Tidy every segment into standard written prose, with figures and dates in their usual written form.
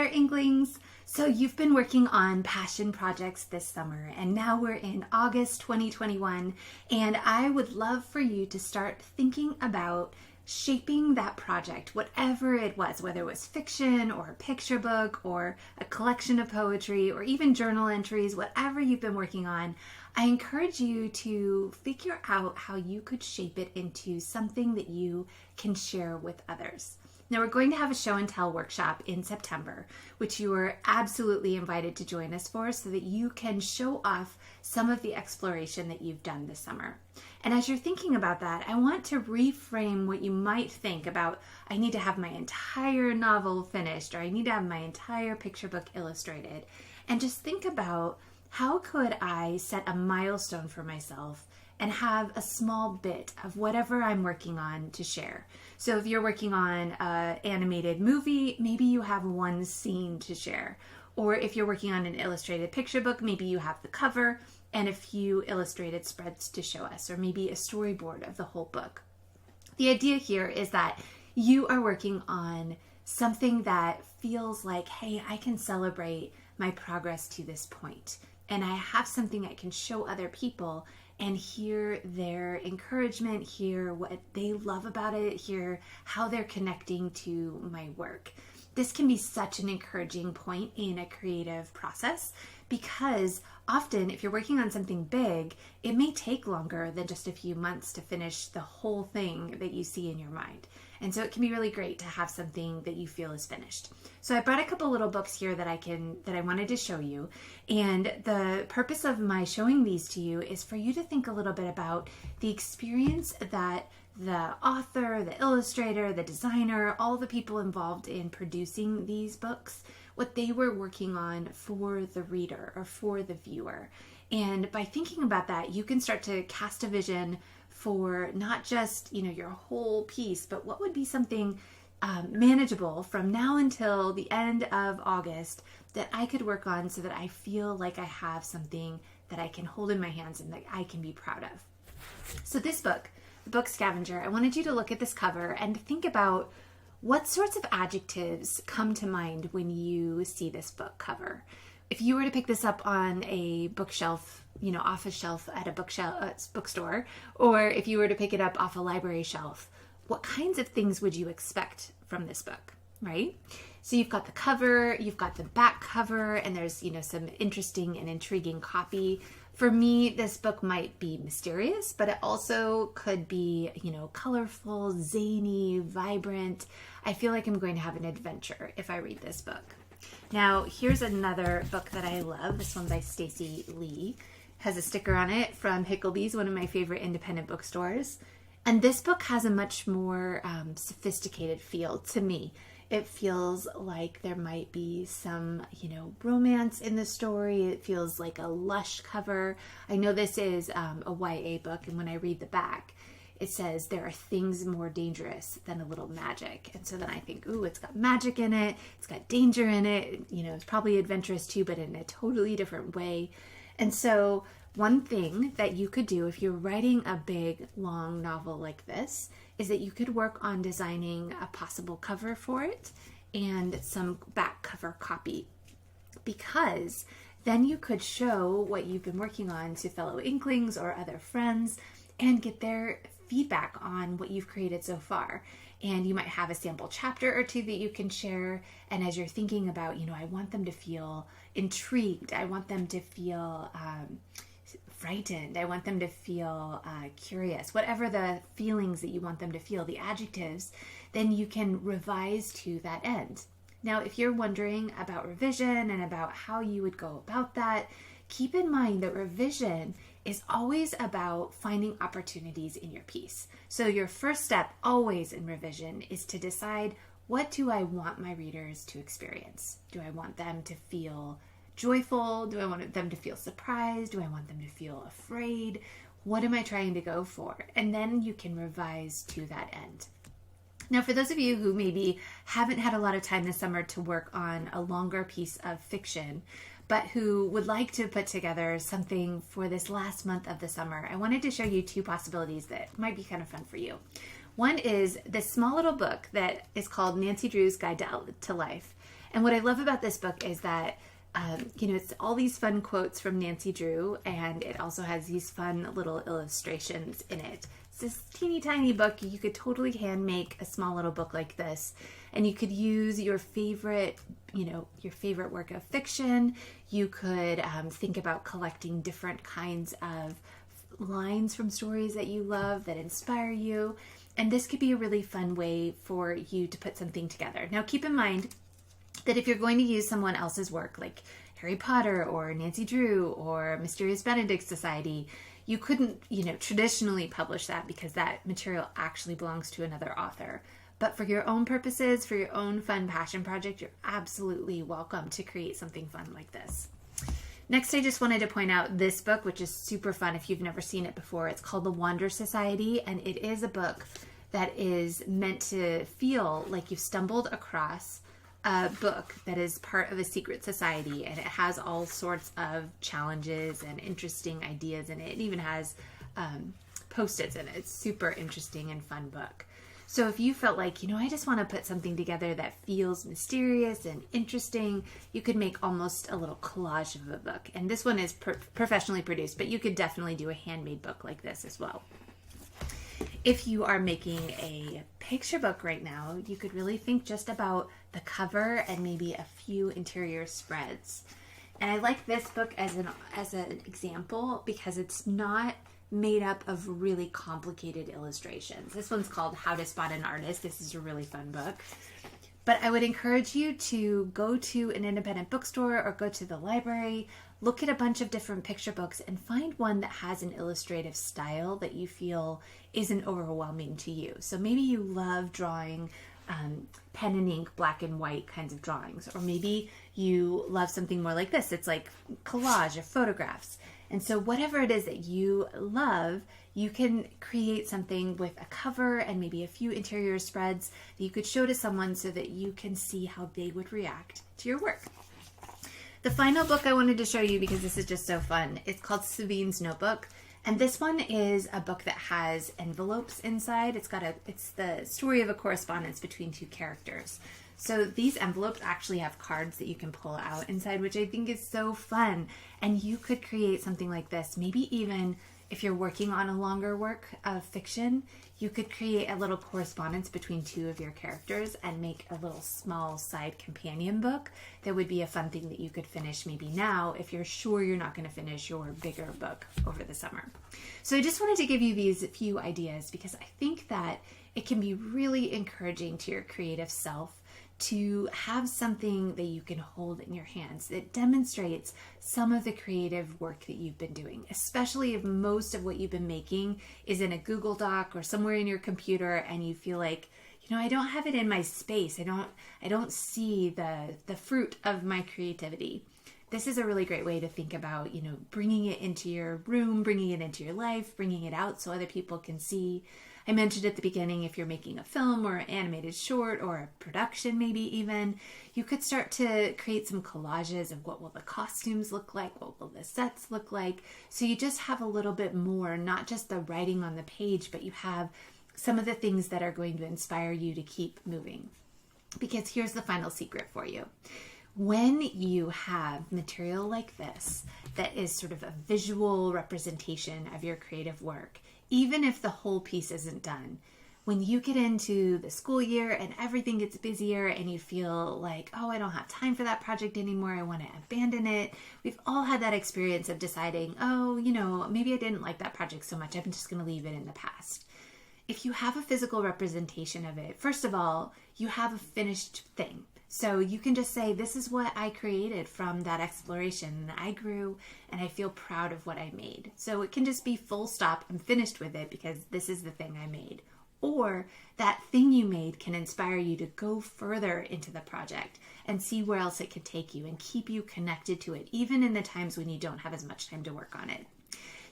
there, Inklings! So you've been working on passion projects this summer, and now we're in August 2021, and I would love for you to start thinking about shaping that project, whatever it was, whether it was fiction or a picture book or a collection of poetry or even journal entries, whatever you've been working on. I encourage you to figure out how you could shape it into something that you can share with others. Now, we're going to have a show and tell workshop in September, which you are absolutely invited to join us for so that you can show off some of the exploration that you've done this summer. And as you're thinking about that, I want to reframe what you might think about, I need to have my entire novel finished, or I need to have my entire picture book illustrated. And just think about, how could I set a milestone for myself and have a small bit of whatever I'm working on to share? So if you're working on an animated movie, maybe you have one scene to share. Or if you're working on an illustrated picture book, maybe you have the cover and a few illustrated spreads to show us, or maybe a storyboard of the whole book. The idea here is that you are working on something that feels like, hey, I can celebrate my progress to this point, and I have something I can show other people and hear their encouragement, hear what they love about it, hear how they're connecting to my work. This can be such an encouraging point in a creative process, because often if you're working on something big, it may take longer than just a few months to finish the whole thing that you see in your mind. And so it can be really great to have something that you feel is finished. So I brought a couple little books here that I wanted to show you. And the purpose of my showing these to you is for you to think a little bit about the experience that the author, the illustrator, the designer, all the people involved in producing these books, what they were working on for the reader or for the viewer. And by thinking about that, you can start to cast a vision for not just, your whole piece, but what would be something manageable from now until the end of August that I could work on so that I feel like I have something that I can hold in my hands and that I can be proud of. So this book, the book Scavenger, I wanted you to look at this cover and think about what sorts of adjectives come to mind when you see this book cover. If you were to pick this up on a bookshelf, off a shelf at a bookstore, or if you were to pick it up off a library shelf, what kinds of things would you expect from this book, right? So you've got the cover, you've got the back cover, and there's, some interesting and intriguing copy. For me, this book might be mysterious, but it also could be, colorful, zany, vibrant. I feel like I'm going to have an adventure if I read this book. Now, here's another book that I love. This one by Stacey Lee. Has a sticker on it from Hickleby's, one of my favorite independent bookstores. And this book has a much more sophisticated feel to me. It feels like there might be some, romance in the story. It feels like a lush cover. I know this is a YA book, and when I read the back, it says there are things more dangerous than a little magic. And so then I think, ooh, it's got magic in it. It's got danger in it. It's probably adventurous too, but in a totally different way. And so one thing that you could do if you're writing a big, long novel like this is that you could work on designing a possible cover for it and some back cover copy, because then you could show what you've been working on to fellow Inklings or other friends and get their feedback on what you've created so far. And you might have a sample chapter or two that you can share. And as you're thinking about, I want them to feel intrigued. I want them to feel frightened. I want them to feel curious. Whatever the feelings that you want them to feel, the adjectives, then you can revise to that end. Now, if you're wondering about revision and about how you would go about that, keep in mind that revision is always about finding opportunities in your piece. So your first step always in revision is to decide, what do I want my readers to experience? Do I want them to feel joyful? Do I want them to feel surprised? Do I want them to feel afraid? What am I trying to go for? And then you can revise to that end. Now, for those of you who maybe haven't had a lot of time this summer to work on a longer piece of fiction, but who would like to put together something for this last month of the summer, I wanted to show you two possibilities that might be kind of fun for you. One is this small little book that is called Nancy Drew's Guide to Life. And what I love about this book is that it's all these fun quotes from Nancy Drew, and it also has these fun little illustrations in it. It's this teeny tiny book. You could totally hand make a small little book like this, and you could use your favorite work of fiction. You could think about collecting different kinds of lines from stories that you love that inspire you, and this could be a really fun way for you to put something together. Now, keep in mind that if you're going to use someone else's work, like Harry Potter or Nancy Drew or Mysterious Benedict Society, you couldn't, traditionally publish that because that material actually belongs to another author. But for your own purposes, for your own fun passion project, you're absolutely welcome to create something fun like this. Next, I just wanted to point out this book, which is super fun if you've never seen it before. It's called The Wander Society, and it is a book that is meant to feel like you've stumbled across a book that is part of a secret society, and it has all sorts of challenges and interesting ideas in it. It even has post-its in it. It's super interesting and fun book. So if you felt like, I just want to put something together that feels mysterious and interesting, you could make almost a little collage of a book. And this one is professionally produced, but you could definitely do a handmade book like this as well. If you are making a picture book right now, you could really think just about the cover and maybe a few interior spreads. And I like this book as an example because it's not made up of really complicated illustrations. This one's called How to Spot an Artist. This is a really fun book. But I would encourage you to go to an independent bookstore or go to the library, look at a bunch of different picture books, and find one that has an illustrative style that you feel isn't overwhelming to you. So maybe you love drawing pen and ink, black and white kinds of drawings, or maybe you love something more like this. It's like collage or photographs. And so whatever it is that you love, you can create something with a cover and maybe a few interior spreads that you could show to someone so that you can see how they would react to your work. The final book I wanted to show you, because this is just so fun, it's called Sabine's Notebook. And this one is a book that has envelopes inside. It's the story of a correspondence between two characters. So these envelopes actually have cards that you can pull out inside, which I think is so fun. And you could create something like this. Maybe even if you're working on a longer work of fiction, you could create a little correspondence between two of your characters and make a little small side companion book that would be a fun thing that you could finish maybe now if you're sure you're not going to finish your bigger book over the summer. So I just wanted to give you these few ideas because I think that it can be really encouraging to your creative self to have something that you can hold in your hands that demonstrates some of the creative work that you've been doing, especially if most of what you've been making is in a Google Doc or somewhere in your computer and you feel like, I don't have it in my space. I don't see the fruit of my creativity. This is a really great way to think about, bringing it into your room, bringing it into your life, bringing it out so other people can see. I mentioned at the beginning, if you're making a film or an animated short or a production maybe even, you could start to create some collages of what will the costumes look like, what will the sets look like. So you just have a little bit more, not just the writing on the page, but you have some of the things that are going to inspire you to keep moving. Because here's the final secret for you. When you have material like this that is sort of a visual representation of your creative work, even if the whole piece isn't done, when you get into the school year and everything gets busier and you feel like, I don't have time for that project anymore, I want to abandon it. We've all had that experience of deciding, maybe I didn't like that project so much, I'm just going to leave it in the past. If you have a physical representation of it, first of all, you have a finished thing. So you can just say, this is what I created from that exploration. I grew and I feel proud of what I made. So it can just be full stop. I'm finished with it because this is the thing I made. Or that thing you made can inspire you to go further into the project and see where else it could take you and keep you connected to it, even in the times when you don't have as much time to work on it.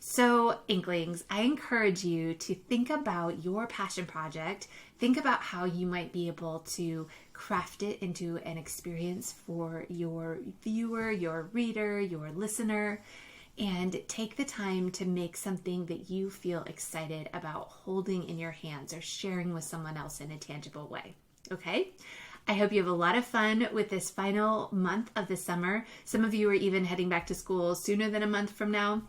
So, Inklings, I encourage you to think about your passion project. Think about how you might be able to craft it into an experience for your viewer, your reader, your listener, and take the time to make something that you feel excited about holding in your hands or sharing with someone else in a tangible way. Okay? I hope you have a lot of fun with this final month of the summer. Some of you are even heading back to school sooner than a month from now.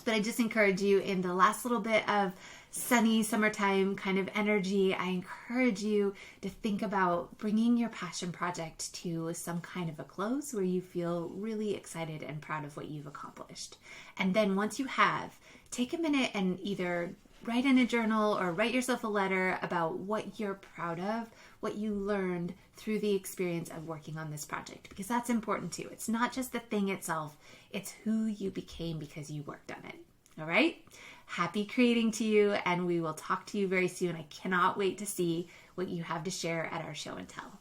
But I just encourage you, in the last little bit of sunny summertime kind of energy, I encourage you to think about bringing your passion project to some kind of a close where you feel really excited and proud of what you've accomplished. And then once you have, take a minute and either write in a journal or write yourself a letter about what you're proud of, what you learned through the experience of working on this project, because that's important too. It's not just the thing itself, it's who you became because you worked on it. All right? Happy creating to you, and we will talk to you very soon. I cannot wait to see what you have to share at our show and tell.